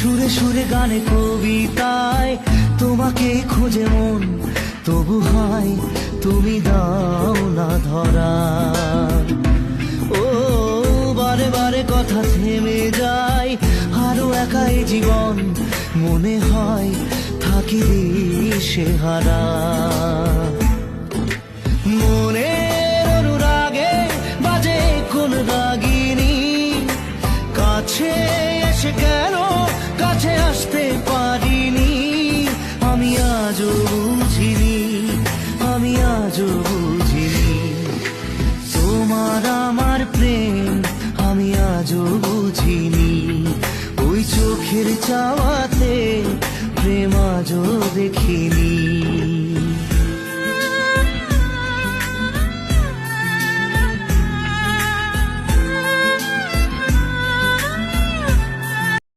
সুরে সুরে গানে কবিতায় তোমাকে খোঁজে মন, তবু হয় তুমি দাও না ধরা। ও বারে বারে কথা থেমে যায়, আরো একাই জীবন মনে হয় থাকি দিশে হারা। মনের অনুরাগে বাজে কোন রাগিনী, কাছে এসে কেন কাছে আসতে পারিনি। আমি আজও বুঝিনি, আমি আজও বুঝিনি তোমার আমার প্রেম, আমি আজও বুঝিনি। ওই চোখের চাওয়াতে প্রেম আজও দেখিনি।